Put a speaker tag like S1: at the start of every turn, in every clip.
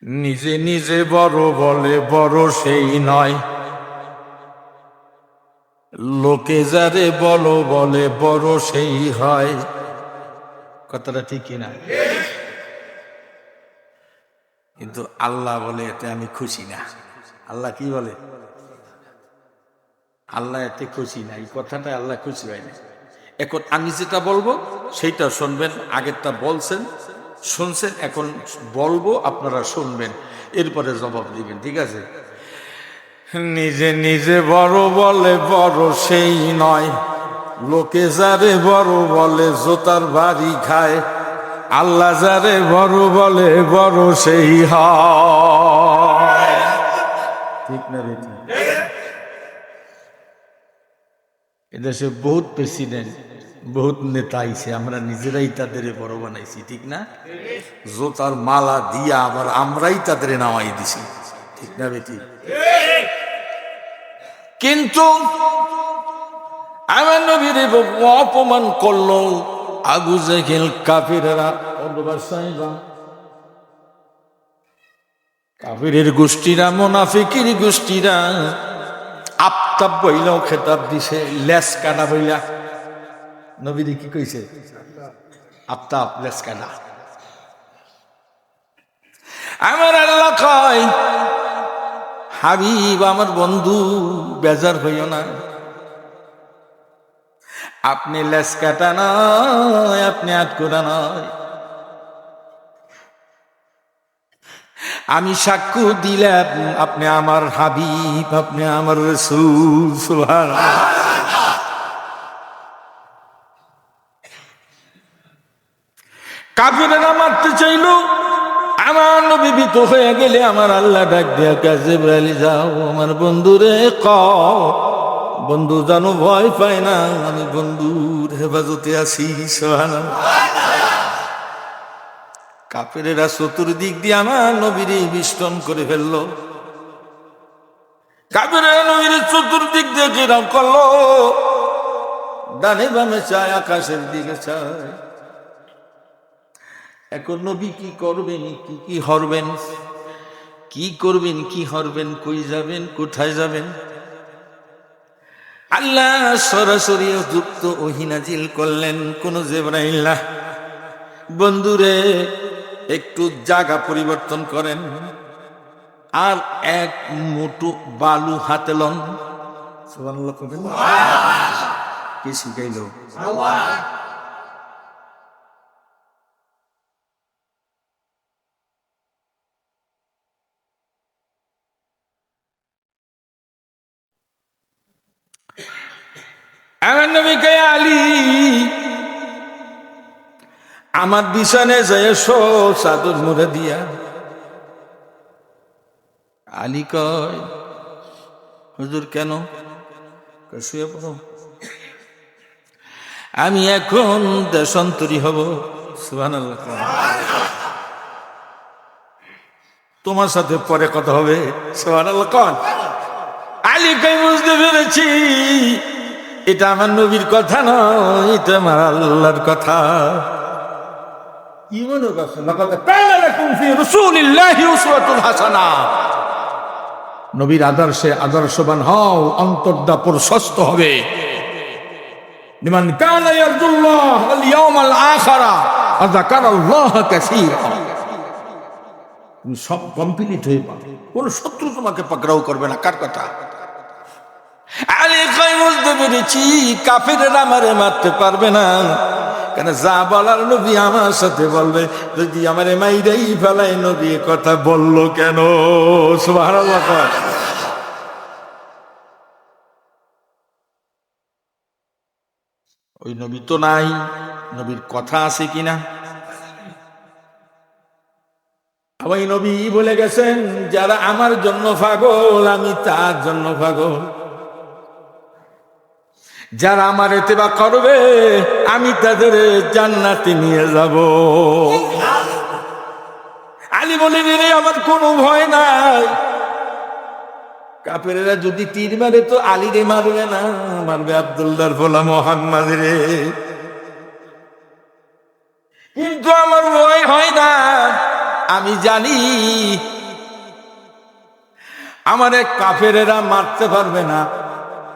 S1: নিজে নিজে বড় বলে বড় সেই নয়, লোকে যারে বলো বলে বড় সেই হয়। কথাটা ঠিক কিনা? কিন্তু আল্লাহ বলে এতে আমি খুশি না। আল্লাহ কি বলে? আল্লাহ এতে খুশি না। এই কথাটা আল্লাহ খুশি হয় না। এখন আমি যেটা বলবো সেইটা শুনবেন। আগেরটা বলছেন, শুনছেন, এখন বলবো, আপনারা শুনবেন, এরপরে জবাব দিবেন। ঠিক আছে? নিজে নিজে বড় বলে বড় সেই নয়, লোকে যারে বড় বলে জোতার বাড়ি খায়। আল্লাহ যারে বড় বলে বড় সেই হয়। ঠিক না রে? এদেশে বহুত প্রেসিডেন্ট, বহুত নেতা আইছে, আমরা নিজেরাই তাদের বড় বানাইছি। ঠিক না? জোতার মালা দিয়া আবার আমরাই তাদের নামাই দিছি। ঠিক না বেটি? কিন্তু আমার নবীর অপমান করলো আবু জেহেল, কাফিরেরা, কাফিরের গোষ্ঠীরা, মুনাফিকের গোষ্ঠীরা আফতাব বইলাও খেতাব দিছে, লেস কাটা বইলা। নবীরে কি কইছে? আফতাব, লেস কাটা। আমার আল্লাহ কয়, হাবিব আমার বন্ধু, বেজার হইও না, আপনি লেস কাটা নয়, আপনি আটকোড়া নয়, আমি সাক্ষ্য দিলাম আপনি আমার হাবিব, আপনি আমার রাসূল। সুবহানাল্লাহ। কাফিরেরা মারতে চাইল, আমার নবী ভীত হয়ে গেলে আমার আল্লাহ ডাক দিয়া কয়, জিবরাইল যাও আমার বন্ধুরে কও, বন্ধু জানো ভয় পায় না, আমি বন্ধুর হেফাজতে আছি। সুবহানাল্লাহ। কাফেরেরা চতুর্দিক দিয়ে আমার নবীরে বিষ্টন করে ফেললো। কাফেরেরা নবীর চতুর্দিক দিয়ে ঘেরাও করলো, ডানে বামে চায়, আকাশের দিকে চায়। এখন নবী কি করবেন, কি কি হরবেন, কি করবেন, কি হরবেন, কই যাবেন, কোথায় যাবেন? আল্লাহ সরাসরি যুক্ত ওহী নাজিল করলেন, কোন জিবরাইল না, বন্ধুরে একটু জায়গা পরিবর্তন করেন, আর এক মুঠো বালু হাতে লন। সুবহানাল্লাহ কইবেন। কে শিখাইল? আমার নবী কয়, আলী আমার বিছানে যায় চাদর মুড়ে দিয়া। আলী কয়, হুজুর কেন? শুয়ে পড়ো, আমি এখন দেশান্তরী হব। সুবহানাল্লাহ। তোমার সাথে পরে কথা হবে। সুবহানাল্লাহ। কোন আলী কয়, বুঝতে পেরেছি, এটা আমার নবীর কথা নয়, এটা আমার আল্লাহর কথা। কি মনে করছেন? লাকাদ কানা লাকুম ফি রাসূলিল্লাহি উসওয়াতুন হাসানাহ। নবীর আদর্শে আদর্শবান হও, অন্তরটা প্রশস্ত হবে। লিমান কানা ইয়ারজুল্লাহ ওয়াল ইয়াউমাল আখিরা ওয়া যাকারাল্লাহ কাসীরা। তুমি সব কমপ্লিট হয়ে পাবে, কোন শত্রু তোমাকে পাকড়াও করবে না। কার কথা? আলী কয়, বুঝতে পেরেছি, কাফেররা আমারে মারতে পারবে না, কেন যা বলার নবী আমার সাথে বলবে। যদি আমারে মাইরাই ফেলায়, নবী কথা বললো কেন? সুবহানাল্লাহ। ওই নবী তো নাই, নবীর কথা আছে কিনা? ওই নবী বলে গেছেন, যারা আমার জন্য পাগল আমি তার জন্য পাগল, যারা আমার ইত্তেবা করবে আমি তাদের জান্নাতে নিয়ে যাব। আলী বলেন, রে আমার কোনো ভয় নাই, কাফেরেরা যদি তীর মারে তো আলী রে মারবে না, মারবে আব্দুল্লাহর ফলা মুহাম্মদ রে। কিন্তু আমার ভয় হয় না, আমি জানি আমার এক কাফেরেরা মারতে পারবে না,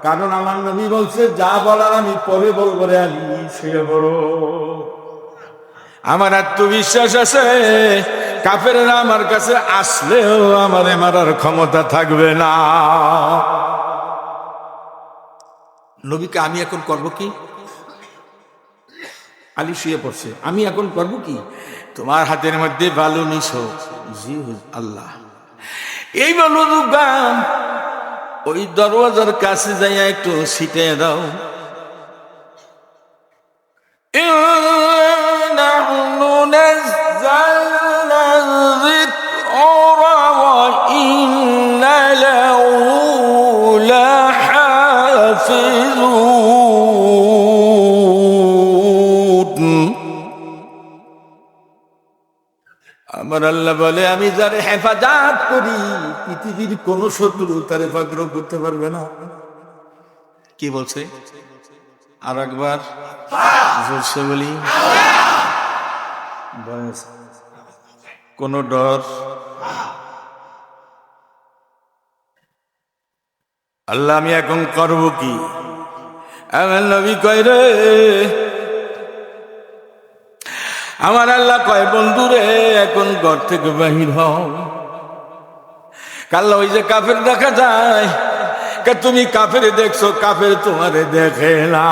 S1: কারণ আমার নবী বলছে যা বলার আমি পরে বলবো রে আলী, শুয়ে পড়ো। আমার আত্মবিশ্বাস আছে কাফেরেরা আমার কাছে আসলেও আমারে মারার ক্ষমতা থাকবে না। নবীকে আমি এখন করব কি? আলী শুয়ে পড়ছে, আমি এখন করব কি? তোমার হাতের মধ্যে বালু নিছো। জি আল্লাহ। এই বালু গান ওই দরওয়াজার কাছে যাইয়া একটু ছিটে দাও। আমার আল্লাহ বলে আমি যারে হেফাজত করি পৃথিবীর কোন শত্রু তারে পাগ্র করতে পারবে না। কি বলছে? আর একবার জোরসে বলি, কোন ডর? আল্লাহ আমি এখন করব কি? আমার নবী কয় রে, আমার আল্লাহ কয় বন্ধু রে এখন ঘর থেকে বাহির হও। কাল্লা ওই যে কাফের দেখা যায়, তুমি কাফের দেখছো, কাফের তোমারে দেখে না।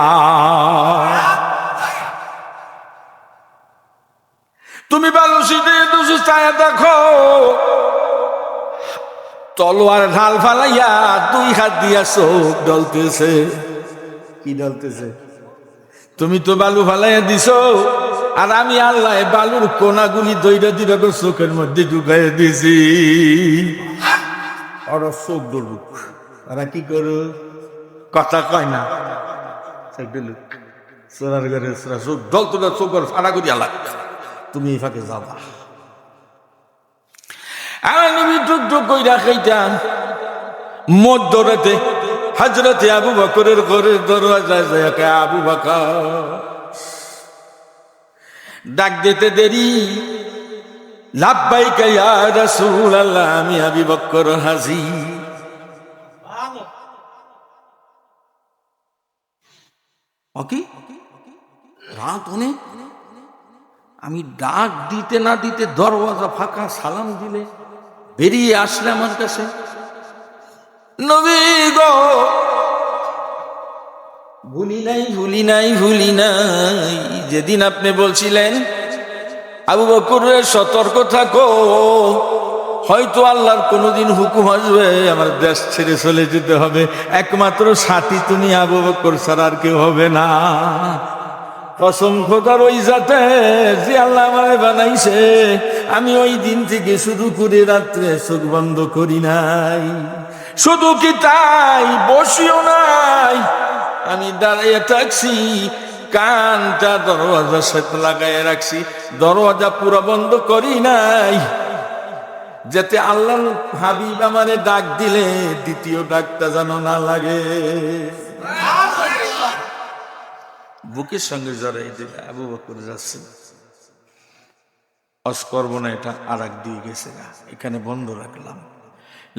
S1: তুমি বালুশিতে দুশো ছায়া দেখো, তলোয়ার ঢাল ফালাইয়া দুই হাত দিয়া চোখ ডলতেছে। কি ডলতেছে? তুমি তো বালু ফালাইয়া দিছো, আর আমি আল্লাহ বালুর কোনাগুলি দইরা দিরা চোখের মধ্যে ঢুকাই দিছি। ওরা চোখ ডলুক, ওরা কি করু? কথা কয় না, চোখ ডলুক। চোরার ঘরে চোখ ডল তোরা চোখের ফাড়া করি আলাক, তুমি এই ফাঁকে যাবা। আমার নবী টুক টুক কইরা খাইতাম। মধ্যরাতে হযরতে আবু বকরের ঘরের দরওয়াজায় যায় আবু বকর ডাক দিতে দেরি, লাব্বাইকা ইয়া রাসূলুল্লাহ, আমি আবু বকর হাজির। ওকে রাত অনেক, আমি ডাক দিতে না দিতে দরওয়াজা ফাঁকা, সালাম দিলে বেরিয়ে আসলে আমার কাছে। নবী গো ভুলি নাই ভুলি নাই ভুলি নাই যেদিন আপনি বলছিলেন আবু বকরের সতর্ক থাকো, হয়তো আল্লাহর কোনদিন হুকুম আসবে আমার দেশ ছেড়ে চলে যেতে হবে, একমাত্র সাথী তুমি আবু বকর ছাড়া আর কেউ হবে না। কসম খোদার ওই জাতে যে আল্লাহ আমারে বানাইছে, আমি ওই দিন থেকে শুরু করে রাত্রে চোখ বন্ধ করি নাই। শুধু কি তাই, বসিও নাই, আমি দাঁড়াইয়া থাকছি, কানটা দরওয়াজার সাথে লাগাইয়া রাখছি, দরওয়াজা পুরো বন্ধ করি নাই, যাতে আল্লাহর হাবিব আমারে ডাক দিলে দ্বিতীয় ডাকটা যেন না লাগে। বুকের সঙ্গে জড়াই দিলে আবু বকর যাচ্ছে, অস করবো না, এটা আর এক দিয়ে গেছে, এখানে বন্ধ রাখলাম।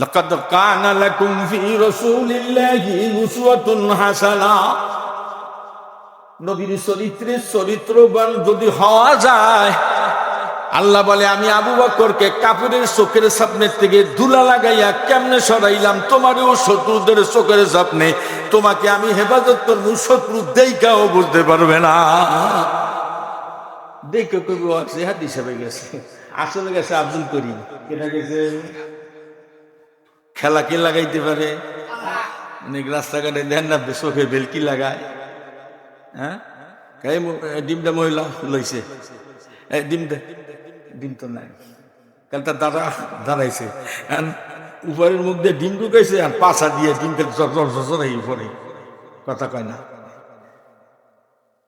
S1: লাকাদ কানা লাকুম ফি রাসূলিল্লাহি উসওয়াতুন হাসানা। নবীর চরিত্রে চরিত্রবান যদি হওয়া যায়, আল্লাহ বলে আমি আবু বকরকে কাফেরের চোখের সামনে থেকে ধুলা লাগাইয়া কেমনে সরাইলাম, তোমারও শত্রুদের চোখের সামনে তোমাকে আমি হেফাজত করবো, শত্রু দেখাও বুঝতে পারবে না। দেখে কবি হাত হিসাবে গেছে, আসলে গেছে আব্দুল করিম। কেনা গেছে খেলা কি লাগাইতে পারে, অনেক রাস্তাঘাটে দেন না চোখে বেলকি লাগায়। হ্যাঁ ডিমটা মহিলা লইছে, ডিমটা ডিম তো নাই, কারণ তার দাদা দাঁড়াইছে, উপরের মুখ দিয়ে ডিম ঢুকাইছে আর পাছা দিয়ে ডিমকে জড়াই উপরে, কথা কয় না,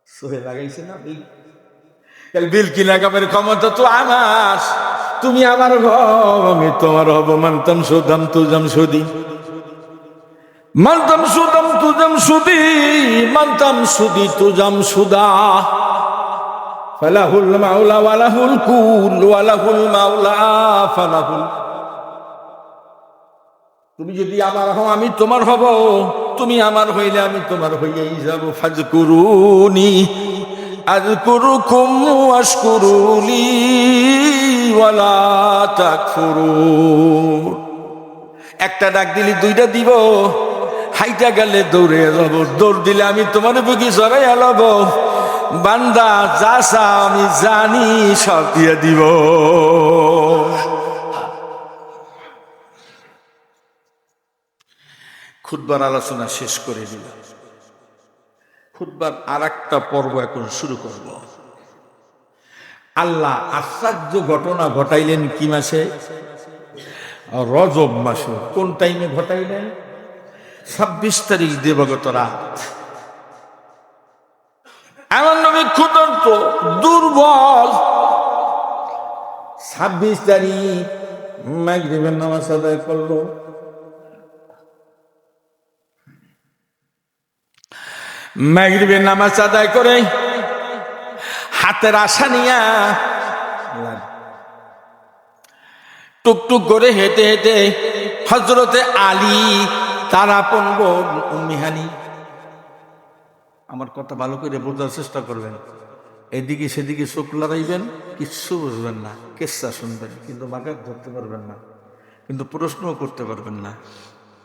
S1: চোখে লাগাইছে না বেলকি লাগাবের ক্ষমতা তো আমার, তুমি আমার হব আমি তোমার হব। মানতাম সুদাম তুজাম সুদি, মানতাম সুদাম তুজাম সুদি, মানতাম সুদি তুজাম সুদা। ফালাহুল মাওলা ওয়ালাহুল কুল ওয়ালাহুল মাওলা ফালাহুল। তুমি যদি আমার হও আমি তোমার হব, তুমি আমার হইলে আমি তোমার হইয়াই যাব। ফাজকুরুনি আযকুরুকুম ওয়াশকুরুলি ওয়ালা তাকফুরুন। একটা ডাক দিলে দুইটা দিব, হাইটা গেলে দৌড়ে যাব, দৌড় দিলে আমি তোমার বুকি জড়াইয়া লব। বান্দা যা চা আমি জানি সব দিয়ে দিব। খুতবার আলোচনা শেষ করে দিল। খুতবার আর একটা পর্ব এখন শুরু করব। আল্লাহ আশ্চর্য ঘটনা ঘটাইলেন কি মাসে? রজব মাসে। কোন টাইমে ঘটাইলেন? 26 তারিখ দিবাগত রাত। আমার নবী ক্ষুধার্ত, দুর্বল। 26 তারিখ মাগরিবের নামাজ আদায় করলো। মাগরিবের নামাজ আদায় করে হাতের আশা নিয়া টুকটুক করে হেঁটে হেঁটে হযরতে আলী তার আপন বোন উম্মে হানি। আমার কথা ভালো করে বোঝার চেষ্টা করবেন। এদিকে সেদিকে চোখ লড়াইবেন, কিচ্ছু বুঝবেন না, কেচ্ছা শুনবেন, কিন্তু মাগার ধরতে পারবেন না, কিন্তু প্রশ্নও করতে পারবেন না।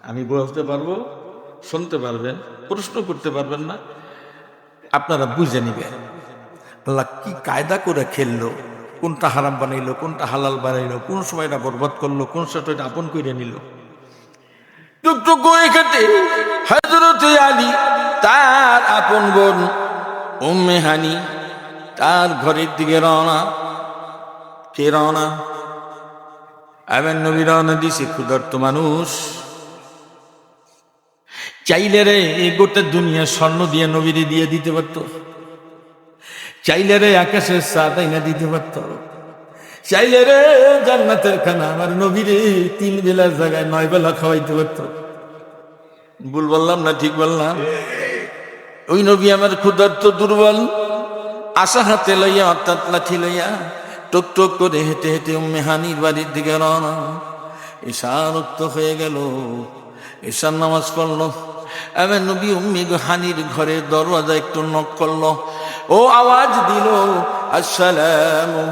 S1: আমি বুঝতে পারবো, শুনতে পারবেন, প্রশ্ন করতে পারবেন না। আপনারা বুঝে নিবেন আল্লাহ কি কায়দা করে খেললো, কোনটা হারাম বানাইলো, কোনটা হালাল বানাইলো, কোন সময়টা বরবাদ করলো, কোন সময়টা আপন করে নিল। টুকটুক করে কেটে হযরতে আলী তার আপন বোন উম্মে হানি তার ঘরের দিকে রওনা। কে রওনা? আমার নবী রওনা দিছে। ক্ষুধার্ত মানুষ চাইলে রে এই গোটা দুনিয়া স্বর্ণ দিয়ে নবীরে দিয়ে দিতে পারত, চাইলে রে আকাশের চাঁদ আইনা দিতে পারত, চাইলে রে জান্নাতের খানা আমার নবীরে 3 বেলার জায়গায় 9 বেলা খাওয়াইতে পারত। ভুল বললাম না ঠিক বললাম? ওই নবী আমার ক্ষুধার্ত, দুর্বল, আশা হাতে লইয়া অর্থাৎ লাঠি লইয়া টুকটুক করে হেঁটে হেঁটে উম্মে হানির বাড়ির দিকে রওনা। ঈশার রক্ত হয়ে গেল, ঈশার নামাজ পড়লো। আমার নবী উম্মে হানির ঘরের দরওয়াজা একটু নক করলো। ও আওয়াজ দিল, আসসালামু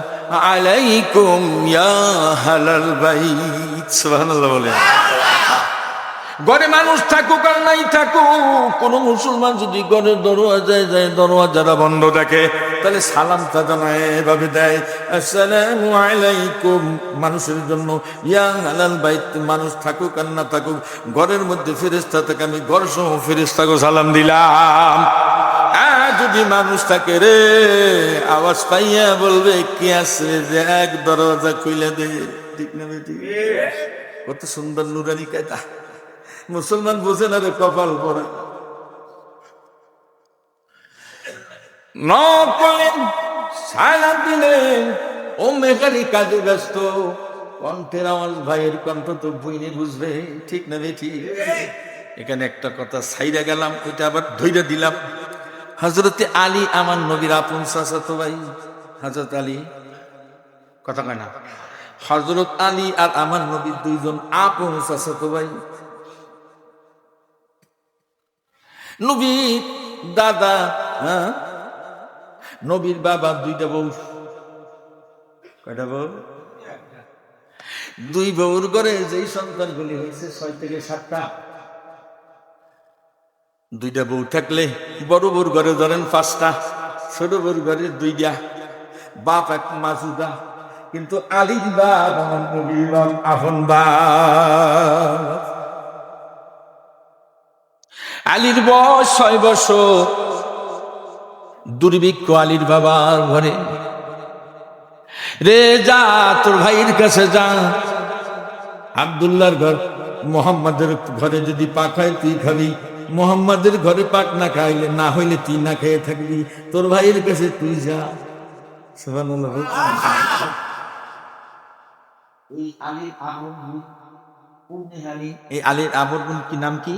S1: আলাইকুম ইয়া আহলাল বাইত। সুবহানাল্লাহ বলে। ঘরে মানুষ থাকুক আর নাই থাকুক, কোন মুসলমান যদি ঘরের দরওয়াজায় যায় দরওয়াজাটা বন্ধ থাকে, তাহলে সালামটা জানায় এভাবে দেয়, আসসালামু আলাইকুম। মানুষের জন্য ইয়া আহলাল বাইত, মানুষ থাকুক আর না থাকুক, ঘরের মধ্যে ফেরেশতা থাকে, আমি ঘর সহ ফেরেশতাকে সালাম দিলাম। যদি মানুষ থাকে রে, আওয়াজ পাইয়া বলবে কি আছে যে এক দরওয়াজা খুলে দে। ঠিক না বেঠিক? কত সুন্দর নুরানি কায়দা। মুসলমান বোঝে না রে, কপাল পরে। নক করলেন, সালাম দিলেন। উম্মে হানি কাজে ব্যস্ত, কণ্ঠের আওয়াজ ভাইয়ের কণ্ঠ তো বইনে বুঝবে। ঠিক না বেঠিক? এখানে একটা কথা ছাইরা গেলাম, ওইটা আবার ধইরা দিলাম। হযরতে আলী আমার নবীর আপন চাচাতো ভাই। হযরত আলী, কথা কয় না, হযরত আলী আর আমার নবীর 2 জন আপন চাচাতো ভাই। নবীর দাদা, নবীর বাবা 2টা বউ। কয়টা বউ? 2 বউর ঘরে যেই সন্তানগুলি হয়েছে 6 থেকে 7টা। 2টা বউ থাকলে বড় বউর ঘরে ধরেন 5টা, ছোট বউর ঘরে 2টা, বাপ এক মা জুদা। কিন্তু আলীর বাপ আমার নবীর বাপ, আপন বাপ। আলীর বয়স 6 বছর। দুর্ভিক্ষ আলীর বাবার ঘরে। রে যা তোর ভাইয়ের কাছে যা, আব্দুল্লাহর ঘর মোহাম্মদের ঘরে যদি পাক হয় তুই খাবি, মোহাম্মদের ঘরে পাক না খাইলে না হইলে তুই না খেয়ে থাকবি, তোর ভাইয়ের কাছে তুই যা। সুবহানাল্লাহ। এই আলীর আপন উম্মে হানি, এই আলীর আপন বোন কি নাম কি?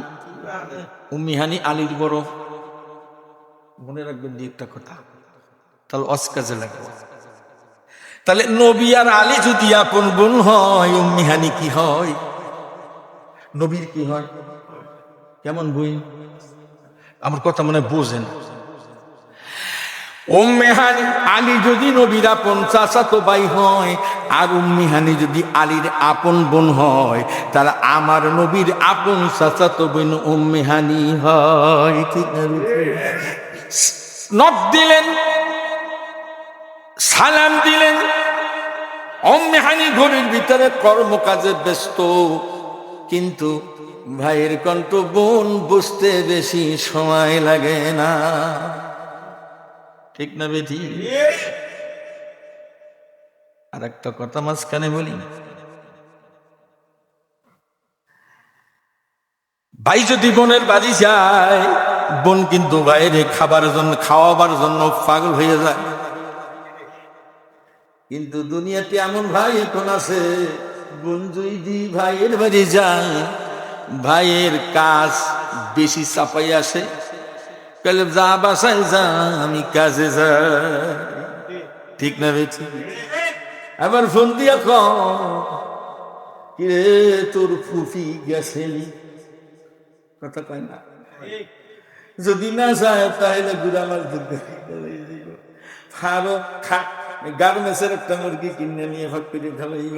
S1: উম্মে হানি আলীর বড়। মনে রাখবেন একটা কথা, তাহলে অসকাজে লাগবে। তাহলে নবী আর আলী যদি আপন বোন হয়, উম্মি হানি কি হয়? নবীর কি হয়? কেমন বই? আমার কথা মনে বোঝেন। উম্মে হানি আলী যদি নবীর আপন চাচাতো ভাই হয়, আর উম্মি হানি যদি আলীর আপন বোন হয়, তাহলে আমার নবীর আপন চাচাতো বোন উম্মে হানি হয়। ঠিক না? নখ দিলেন, সালাম দিলেন। উম্মে হানি ঘরের ভিতরে কর্মকাজে ব্যস্ত, কিন্তু ভাইয়ের কণ্ঠ বোন বুঝতে বেশি সময় লাগে না। ঠিক না বেটি? আর একটা কথা মাঝখানে বলি, ভাই যদি বোনের বাড়ি যায়, বোন কিন্তু বাইরে খাওয়াবার জন্য পাগল হয়ে যায়। কিন্তু দুনিয়াতে এমন ভাই এখন আছে, বোন যদি ভাইয়ের বাড়ি যায়, ভাইয়ের কাজ বেশি চাপাই আসে, তাহলে যা বাসায় যা, আমি কাজে যাই। ঠিক না বেটি? আবার ফোন দিয়া কিরে তোর ফুফি গেছে, কথা কয় না। যদি না যায় তাহলে গুড়া মাছ ধরতে গার্মেন্টসের একটা মুরগি কিনে নিয়ে ভাগ করে খাওয়াইব।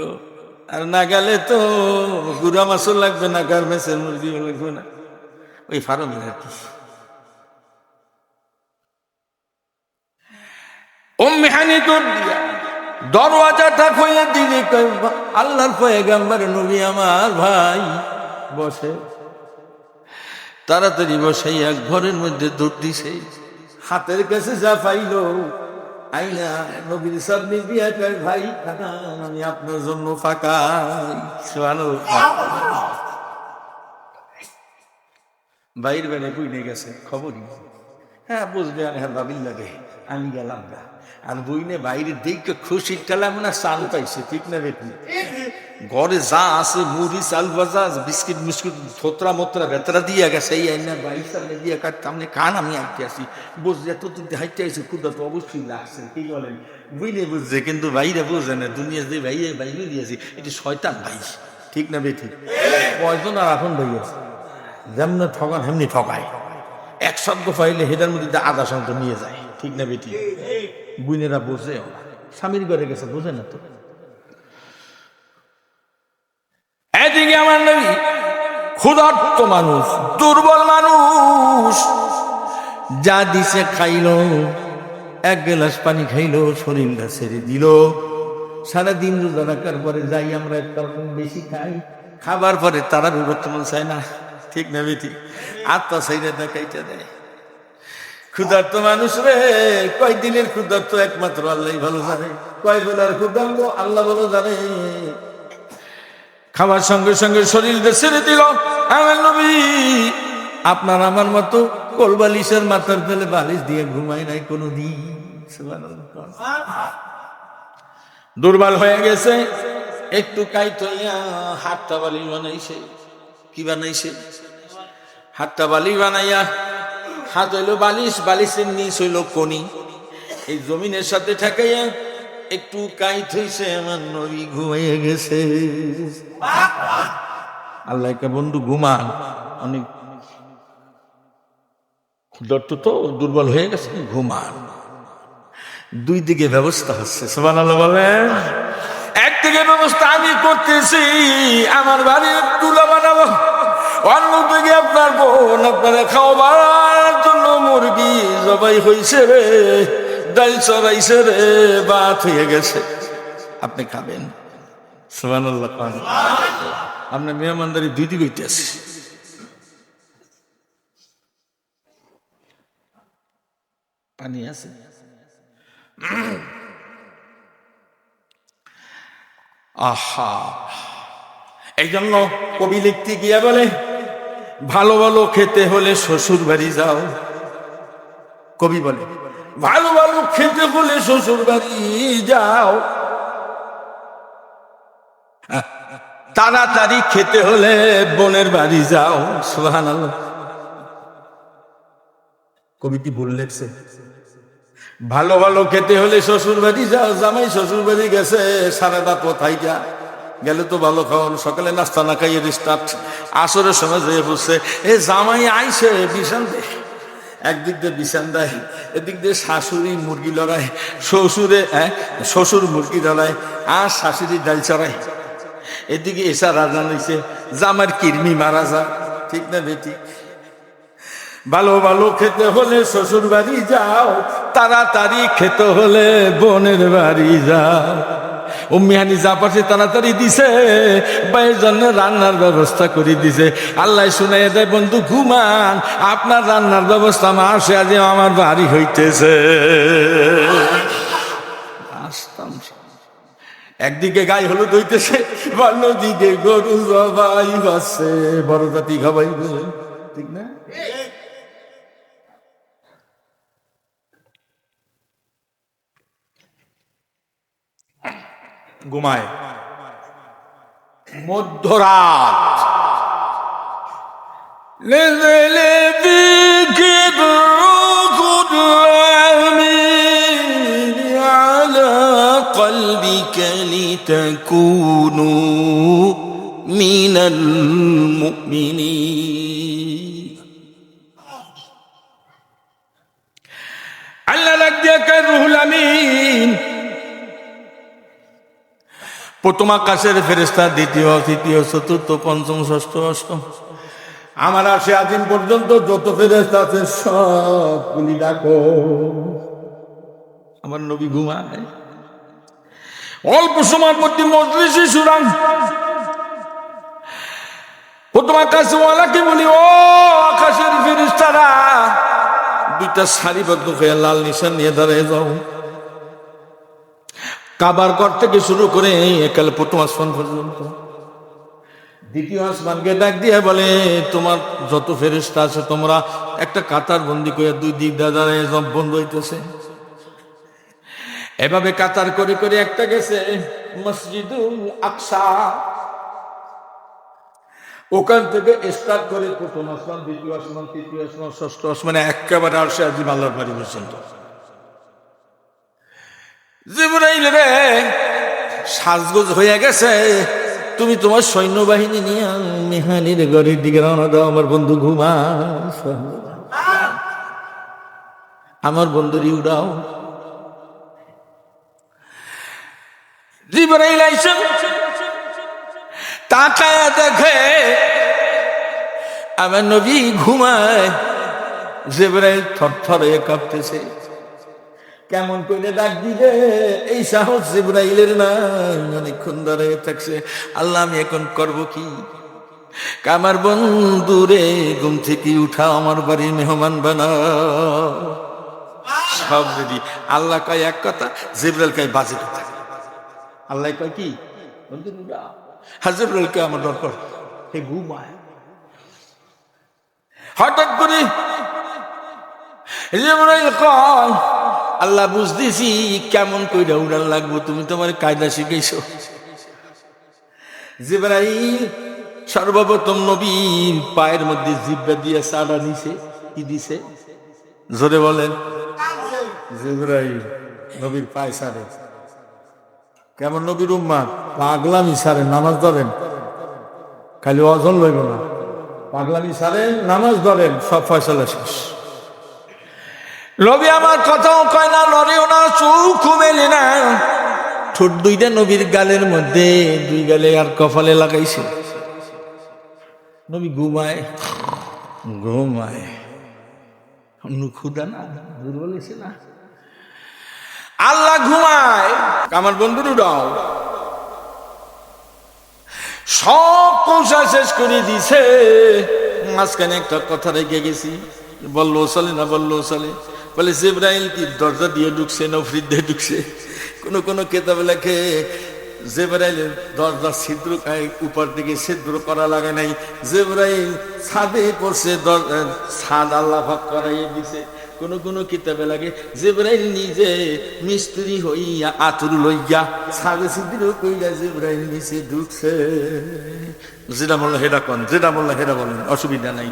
S1: আর না গেলে তো গুড়া মাছও লাগবে না, গার্মেন্টসের মুরগিও লাগবে না, ওই ফার্মের আর কি। উম্মে হানি দৌড় দিয়া দরওয়াজাটা খুলে দিলি, আল্লাহর পয়গম্বর নবী আমার ভাই বসে। তাড়াতাড়ি বসাই এক ঘরের মধ্যে দৌড় দিছে, হাতের কাছে যা পাইল আইনা নবীর সামনে দিয়া কয়, ভাই আমি আপনার জন্য ফাঁকা। বাইর বেড়ে বুঝে গেছে খবরই। হ্যাঁ বুঝবে, হ্যাঁ ভাবিল লাগে আমি গেলাম গা। আর বইনে বাইরে দেখে খুশি ঠেলাম না, চাল পাইছে। ঠিক না বেটি? ঘরে যা আছে মুড়ি চাল ভাজা বিস্কিট মিস্কিট থোতরা মোতরা ভেতরা দিয়ে গেছে, এই আইনা বাইর সামনে দিয়ে কাটতাম খান, আমি আঁকতে আসি বুঝছে এত হাইটে আসি, ক্ষুদা তো অবশ্যই লাগছে। কি বলেন? বুঝলে বুঝছে, কিন্তু বাইরে বুঝে না। দুনিয়া যে ভাই বাইরে দিয়েছি, এটি শয়তান ভাই। ঠিক না বেটি? কয়জন আর এখন ভাই আছে, যেমন ঠকান হেমনি ঠকায়। এক শব্দ পাইলে হেটার মধ্যে আধা শব্দ নিয়ে যায়। ঠিক না বেটি? বুইনেরা বোঝে, স্বামীর ঘরে গেছে বোঝে না তো। এদিকে আমার নবী ক্ষুধার্ত মানুষ, দুর্বল মানুষ, যা দিছে খাইল, এক গ্লাস পানি খাইল, শরীরটা ছেড়ে দিল। সারাদিন রোজা রাখার পরে যাই আমরা একটা বেশি খাই, খাবার পরে তারা বিবর্তমান চায় না। ঠিক না বেটি? আত্মা চাইলে দেখাইতে দেয়। ক্ষুধার্ত মানুষ রে, কয়দিনের ক্ষুধার্ত একমাত্র আল্লাহ ভালো জানে, কয় বেলার ক্ষুধার্ত আল্লাহ ভালো জানে। খাবার সঙ্গে সঙ্গে শরীরটা ছেড়ে দিল। আমার নবী আপনার আমার মতো কোলবালিশের মাথার ফেলে বালিশ দিয়ে ঘুমাই নাই কোনোদিন। দুর্বল হয়ে গেছে, একটু কাইট হইয়া হাতটা বালিশ বানাইছে। কি বানাইছে? হাতটা বালিশ বানাইয়া, হাত হইল বালিশ, বালিশের নিচ হইল কনি, এই জমিনের সাথে ঠেকাইয়া একটু কাইট হইছে, আমার নবী ঘুমাইয়া গেছে। আল্লাহ কে বন্ধু ঘুমান, অনেক ক্ষুধার্ত তো দুর্বল হয়ে গেছে, ঘুমান। দুই দিকে ব্যবস্থা হচ্ছে, সুবহানাল্লাহ বলেন। একদিকে ব্যবস্থা আমি করতেছি, আমার বাড়ির তুলা বানাবো, অন্যদিকে আপনার বোন আপনারা খাওয়াবার জন্য মুরগি জবাই হয়েছে রে, ডাল চড়াইছে রে, ভাত হয়ে গেছে, আপনি খাবেন। সুবহানাল্লাহ। আপনার মেহমানদারি দুই দিকে হইতেছে। পানি আছে? আহা, এই জন্য কবি লিখতে গিয়া বলে, ভালো ভালো খেতে হলে শ্বশুর বাড়ি যাও। কবি বলে ভালো ভালো খেতে হলে শ্বশুর বাড়ি যাও, তাড়াতাড়ি খেতে হলে বোনের বাড়ি যাও। সুবহানাল্লাহ। কবিটি ভুল লেখছে। ভালো ভালো খেতে হলে শ্বশুর বাড়ি যাও, জামাই শ্বশুর বাড়ি গেছে সারাটা কোথায় যা গেলে তো ভালো খাওয়ান, সকালে নাস্তা না খাইয়ে স্টার্ট, আসরের সময় যেয়ে বসছে এ জামাই আইসে বিছান দেয়, একদিক দিয়ে বিছান দেয়, এদিক দিয়ে শাশুড়ি মুরগি লড়ায়, শ্বশুর মুরগি লড়ায় আর শাশুড়ি ডাল চড়ায়, এদিকে এসা রাজা নিছে জামার কিরমি মারা যা, ঠিক না বেটি? ভালো ভালো খেতে হলে শ্বশুর বাড়ি যাও, তাড়াতাড়ি খেতে হলে বোনের বাড়ি যাও। উম্মিহানি যা পারছে তাড়াতাড়ি দিছে, ভাইয়ের জন্য রান্নার ব্যবস্থা করে দিছে। আল্লাহ শুনাই দেয় বন্ধু ঘুমান, আপনার রান্নার ব্যবস্থা আমার সে আজ আমার বাড়ি হইতেছে। আসতাম একদিকে গায়ে হলুদ হইতেছে, অন্যদিকে গরু জবাই হচ্ছে, বড় জাতি খাবাই, ঠিক না? ঘুমায় মধ্যরাত,
S2: قلبك لتكونوا من المؤمنين
S1: আল্লাহ লাগ দিয়া কয় রুহুল আমিন, প্রথম আকাশের ফেরেশতা, দ্বিতীয় তৃতীয় চতুর্থ পঞ্চম ষষ্ঠ অষ্টম, আমার আরশে আজিম পর্যন্ত যত ফেরেশতা আছে সবগুলি ডাকো। আমার নবী ঘুমায়, অল্প সময়ের মধ্যে মজলিসে শুরান। প্রথম আকাশে ওয়ালাকে বলি, ও আকাশের ফেরেশতারা, দুইটা সারিবদ্ধ হয়ে লাল নিশান নিয়ে দাঁড়িয়ে যাও। কাবার ঘর থেকে শুরু করে একালে প্রথম আসমান পর্যন্ত। দ্বিতীয় আসমানকে ডাক দিয়ে বলে, তোমার যত ফেরেশতা আছে তোমরা একটা কাতার বন্দি করে দুই দিক দাঁড়ায় সব বন্ধ হইতেছে। এভাবে কাতার করে করে একটা গেছে মসজিদুল আকসা, ওখান থেকে স্টার্ট করে প্রথম আসমান, দ্বিতীয় আসমান, তৃতীয় আসমান, ষষ্ঠ আসমানে একেবারে আরশে আজিম আল্লাহর বাড়ি পর্যন্ত। জিবরাইল রে, সাজগোজ হয়ে গেছে, তুমি তোমার সৈন্যবাহিনী নিয়ে মেহানির ঘরের দিকে রওনা দাও। আমার বন্ধু ঘুমা, আমার বন্ধুরই উড়াও। জিবরাইল আইসেন, তাকায়া দেখে আমার নবী ঘুমায়। জিবরাইল থরথর হয়ে কাঁপতেছে, কেমন করে ডাক দিবে এই সাহস জিবরাইলের না, অনেকক্ষণ দাঁড়িয়ে থাকছে। আল্লাহ আমি এখন করব কি? আমার বন্ধুরে ঘুম থেকে উঠা, আমার বাড়ির মেহমান বানাও। সব রেডি। আল্লাহ কয় এক কথা, জিবরাইল কয় বাজে কথা। আল্লাহ কয় কি? জিবরাইলকে আমার দরকার, হে ঘুমায়। হঠাৎ করে জিবরাইল কয়, আল্লাহ বুঝতেছি কেমন কইরা উড়ান লাগবো, তুমি তোমার কায়দা শিখাইছো। জিবরাইল সর্বপ্রথম নবীর পায়ের মধ্যে জিব্বা দিয়ে সাড়া নিছে। কি দিছে? জোরে বলেন। জিবরাইল নবীর পায়ে সারে। কেমন নবীর উম্মাত, পাগলামি সারে, নামাজ ধরেন, খালি ওজন লইব না, পাগলামি সারে, নামাজ ধরেন, সব ফয়সালা শেষ। নবী আমার কথাও কয় না, লড়েও না, চোখ মেলে না। ঠোঁট দুইটা নবীর গালের মধ্যে, দুই গালে আর কপালে লাগাইছে। নবী ঘুমায় ঘুমায়, ক্ষুদা না, দুর্বল হয়েছে না। আল্লাহ ঘুমায়, আমার বন্ধুর উড়াও। সব কৌশা শেষ করে দিছে, মাঝখানে একটা কথা রেখে গেছি। বললো চলে না, বললো চলে। বলে জিবরাইল কি দরজা দিয়ে ঢুকছে না ফ্রিজ দিয়ে ঢুকছে? কোন কোন কেতাবে লেখে জিবরাইলের দরজা ছিদ্র, উপর দিকে ছিদ্র করা লাগে নাই, জিবরাইল ছাদে পড়ছে, ছাদ আল্লাহ পাক করাইয়ে দিছে। কোন কোন কিতাবে লাগে জিবরাইল নিজে মিস্ত্রি হইয়া আতুর লইয়া ছাদে ছিদ্র কইরা জিবরাইল নিচে ঢুকছে। যেটা বললো হেরা কন, যেটা বললো হেরা বলেন, অসুবিধা নাই।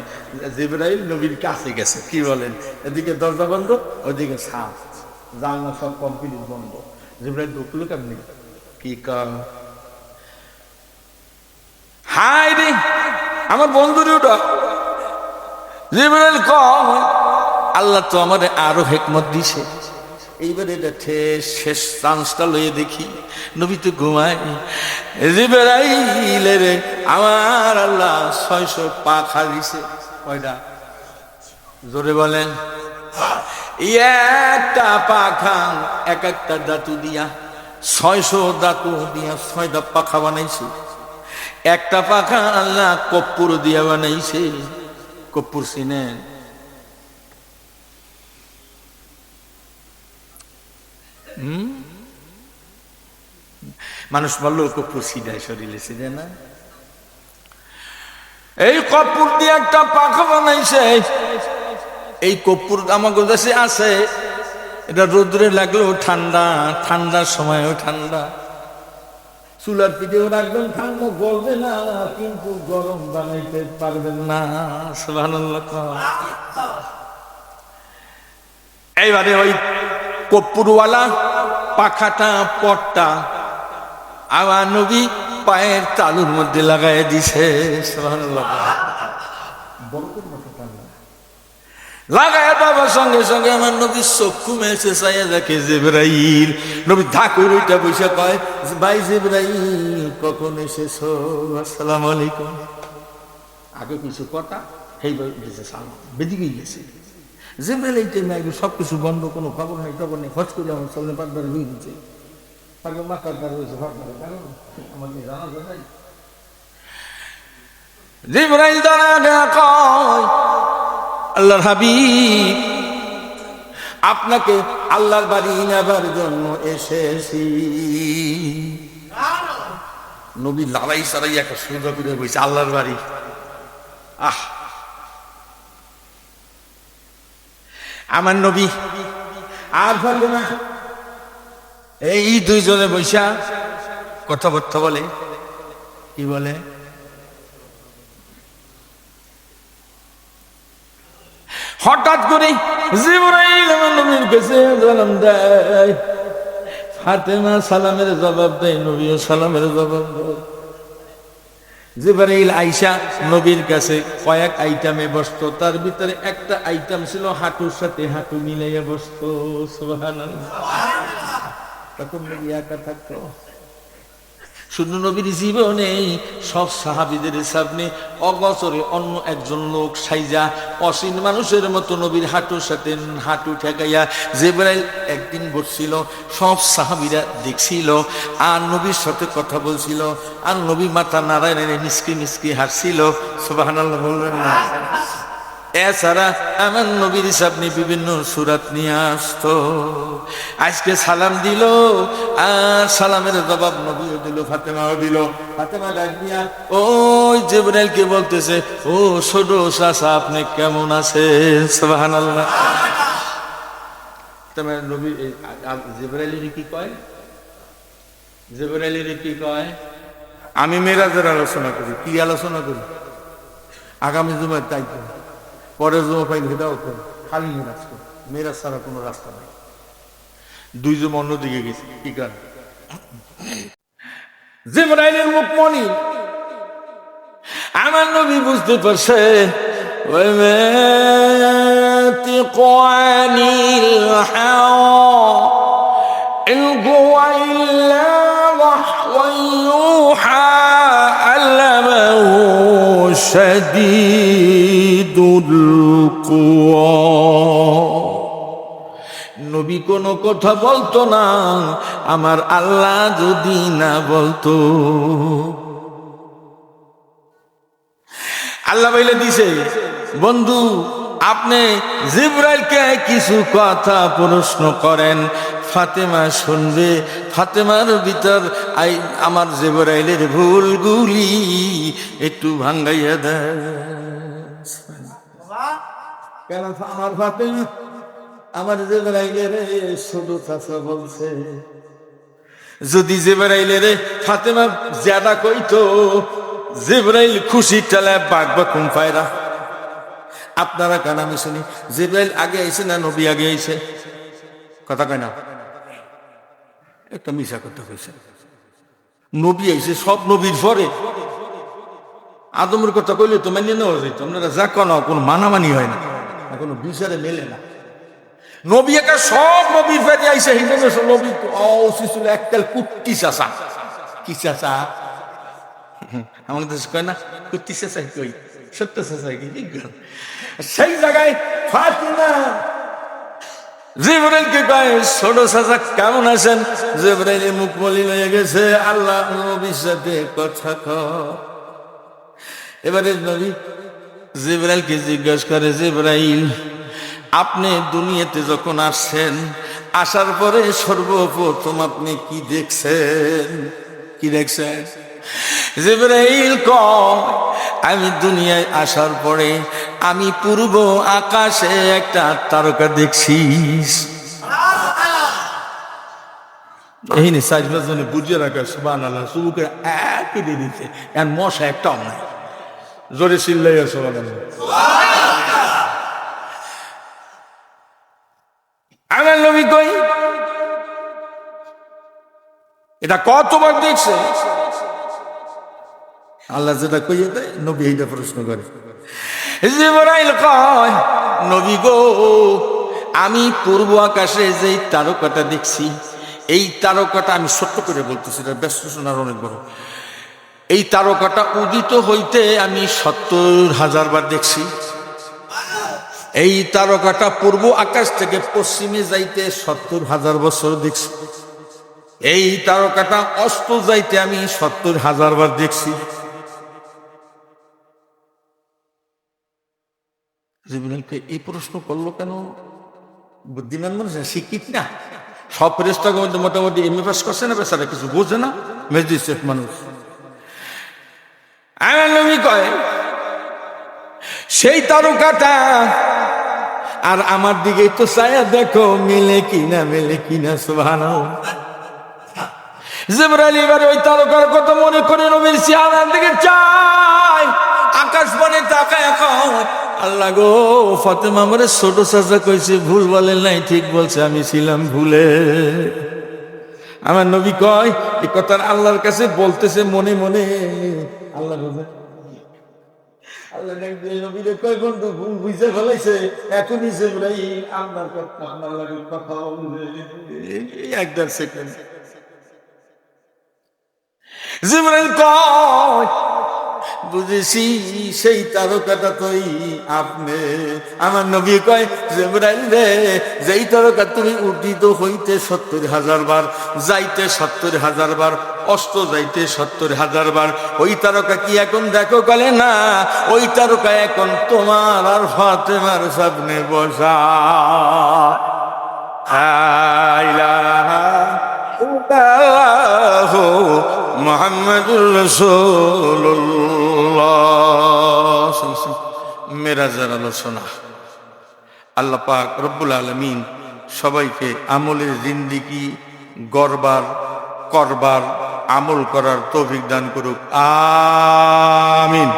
S1: জিবরাইল নবীর কাছে গেছে, কি বলেন? এদিকে দরজা বন্ধ, ওইদিকে ছাদ। জানলা সব কমপ্লিট বন্ধ। জিবরাইল ঢুকলো কেমনি? কি কার হাই রে আমার বন্ধুরে ওটা জিবরাইল কম আল্লাহ তো আমারে আরো হিকমত দিছে। এইবারে এটা শেষ চান্সটা লয়ে দেখি, নবী তো ঘুমায়। জিবরাইল রে আমার আল্লাহ 600 পাখা দিছে। কয়টা? জোরে বলেন। একটা পাখা এক একটা ধাতু দিয়া 600 ধাতু দিয়া 6টা পাখা বানাইছে। একটা পাখা আল্লাহ কর্পূর দিয়া বানাইছে। কর্পূর চিনেন? মানুষ বললো কর্পূর সিধায় শরীরে সিধে না। এই কর্পূর দিয়ে একটা পাখা বানাইছে। এই কর্পূর আমাদের দেশে আছে, এটা রোদ্রে লাগলেও ঠান্ডা, ঠান্ডার সময়ও ঠান্ডা। চুলার পিঠেও রাখবেন ঠান্ডা গলবে না, কিন্তু গরম বানাইতে পারবেন না। সুবহানাল্লাহ। এইবারে ওই কর্পূরওয়ালা পাখাটা পটটা আমার নবী পায়ের তালুর মধ্যে লাগাই দিছে। সুবহানাল্লাহ। বরকত মতো ঠান্ডা লাগায় দেওয়ার সঙ্গে সঙ্গে আমার নবী চক্ষু মেলছে, চাইয়া দেখে জিবরাইল। নবী ধাকুর ওইটা বসে কয়, ভাই জিবরাইল কখন এসেছো? আসসালামু আলাইকুম। আগে কিছু কথা সেই দিয়েছে সালাম, বেদিকে গেছে। জিবরাইল এই টাইমে একদম সবকিছু বন্ধ, কোনো খবর নেই টবর নেই। হজ করে আমার সামনে পাঁচবার হয়ে দিচ্ছে, তাকে মাথার দ্বার হয়েছে ভাববার কারণ আমাকে জানা যায়। জিবরাইল দাঁড়া কয়, আল্লাহর হাবিব আপনাকে আল্লাহর বাড়ি নেবার জন্য এসেছি। নবী লালাই সারাই একটা সুন্দর করে বলছে আল্লাহর বাড়ি। আমার নবী আর ফাতেমা এই দুইজনে বৈশা কথাবার্তা বলে। কি বলে? হঠাৎ করে জিবরাইল আমার নবীর কাছে সালাম দেয়। ফাতেমা সালামের জবাব দেয়, নবীও সালামের জবাব দেয়। জিবরাইল আয়েশা নবীর কাছে কয়েক আইটেমে বসতো, তার ভিতরে একটা আইটেম ছিল হাঁটুর সাথে হাঁটু মিলাইয়া বসতো। সুবহানাল্লাহ। তখন নবী একা থাকতো। শুধু নবীর জীবনে সব সাহাবীদের সামনে অগোচরে অন্য একজন লোক সাইজা অসীন মানুষের মতো নবীর হাঁটুর সাথে হাঁটু ঠেকাইয়া জিবরাইল একদিন বসছিল। সব সাহাবীরা দেখছিল আর নবীর সাথে কথা বলছিল, আর নবী মাথা নাড়ায় নাড়ায় মিসকি মিসকি হাসছিল। সুবহানাল্লাহ বলবেন না? এছাড়া আমার নবীর সামনে বিভিন্ন সূরাত নিয়ে আসতো। আজকে সালাম দিল আর সালামের জবাব নবীও দিল, ফাতেমাও দিল। ফাতেমা ডাক দিয়া ওই জিবরাইলকে বলতেছে, ও ছোট চাচা আপনি কেমন আছেন? সুবহানাল্লাহ। তোমার নবী জিবরাইলের কি কয়? জিবরাইলের কি কয়? আমি মেরাজের আলোচনা করি। কি আলোচনা করি? আগামী জুমার তাই করি, পরের জমা পাইলে সেটাও করে, খালি মেরাজ করে। মেরাজ ছাড়া কোনো রাস্তা নাই। দুই জমা অন্যদিকে গেছে। কি কারণ? জিবরাইলের মুখমণি আমার নবী বুঝতে পারছে। নবী কোনো কথা বলতো না আমার আল্লাহ যদি না বলতো। আল্লাহ বলে দিছে, বন্ধু আপনি জিবরাইলকে কিছু কথা প্রশ্ন করেন, ফাতেমা শুনবে। ফাতেমার ভিতর আমার জিবরাইলের ভুলগুলি একটু ভাঙ্গাইয়া দেয়। কেন আমার ফাতেমা আমার জিবরাইলের ছোট চাচা বলছে। যদি জিবরাইলের ফাতেমা জ্যাদা কইতো, জিবরাইল খুশি টেলায় বাগবা কোন পায়রা। আপনারা কান আমি শুনি, জিবরাইল আগে আইছে না নবী আগে আইছে? কথা কয় না, একটা মিশা কথা কইছে। নবী আইছে সব নবীর পরে, আদমের কথা কইলে তো মানিয়ে নেওয়া যেত, আপনারা যা কোনো কোনো মানামানি হয় না, কোনো বিচারে মেলে না। নবী একটা সব নবীর ফেরি আইসে হিন্দু নবী ছিল এককাল কুট্টি চাষা। কি চাষা? আমাদের দেশে কয় না কুট্টি চাষা, কই সত্য চাষা কি? সেই জায়গায় ফাতিমা জিবরাইলকে কয়, ছোট চাচা কেমন আছেন? জিবরাইলের মুখ মলিন হয়ে গেছে, আল্লাহ নবীর সাথে কথা কয়। এবারে নবী জিবরাইলকে জিজ্ঞাসা করে, জিবরাইল আপনি দুনিয়াতে যখন আসছেন, আসার পরে সর্বপ্রথম আপনি কি দেখছেন? কি দেখছেন? জিবরাইল কয়, আমি দুনিয়ায় আসার পরে আমি পূর্ব আকাশে একটা তারকা দেখছি। এই নে সাজবার জন্য বুঝিয়ে রাখা, সুবহানাল্লাহ, সুবুকে একই দিয়ে দিচ্ছে, এখন মশা একটাও নাই। জোরে চিল্লাইয়া সুবহানাল্লাহ। আমার নবী কই, এটা কতবার দেখছে? আল্লাহ যেটা কইয়ে দেয় নবী এইটা প্রশ্ন করে। জিবরাইল কয়, নবী গো আমি পূর্ব আকাশে যেই তারকাটা দেখছি, এই তারকাটা আমি সত্য করে বলতেছি, এটা ব্যস্ত শোনার অনেক বড়। এই তারকাটা উদিত হইতে আমি ৭০,০০০ বার দেখছি। এই তারকাটা পূর্ব আকাশ থেকে পশ্চিমে যাইতে ৭০,০০০ বছর দেখছি। এই তারকাটা অস্ত যাইতে আমি ৭০,০০০ বার দেখছি। জিবরাইলকে এই প্রশ্ন করলো কেন? বুদ্ধিমান মানুষ না, শিক্ষিত না, সব ফেরেশতার মধ্যে মোটামুটি এমএ পাস করছে না, বেচারা কিছু বোঝে না, ম্যাজিস্ট্রেট মানুষ। আমার নবী কয়, সেই তারকাটা আর আমার দিকে তো ছায়া দেখো, মিলে কিনা মেলে কিনা। সুবহানাল্লাহ। জিবরাইল এবারে ওই তারকার কথা মনে করে নবীর চেহারার দিকে চায়, আকাশ বনে তাকায় কয়, আল্লাহ গো ফাতেমা আমারে ছোট চাচা কইছে, ভুল বলে নাই, ঠিক বলছে, আমি ছিলাম ভুলে। আমার নবী কয়, এই কথা আল্লাহর কাছে বলতেছে মনে মনে। আল্লাহ আল্লাহ নবীরে কয়, বন্ধু ভুল বুঝে ফেলাইছে, এখনই জিবরাইল আপনার কথা আমার লাগে কথা বলবে। এক দেড় সেকেন্ড। জিবরাইল কয়, বুঝেছি সেই তারকাটা তুই আপনি। আমার নবী কয়, জিবরাইল রে, যেই তারকা তুমি উদিত হইতে ৭০,০০০ বার, যাইতে ৭০,০০০ বার, অস্ত যাইতে ৭০,০০০ বার, ওই তারকা কি এখন দেখো? বলে না, ওই তারকা এখন তোমার আর ফাতেমার সামনে বসা। মুহাম্মাদুর রাসূলুল্লাহ। মেরাজের আলোচনা। আল্লাহ পাক রব্বুল আলামিন সবাইকে আমলের জিন্দেগি গড়বার, করবার, আমল করার তৌফিক দান করুক। আমিন।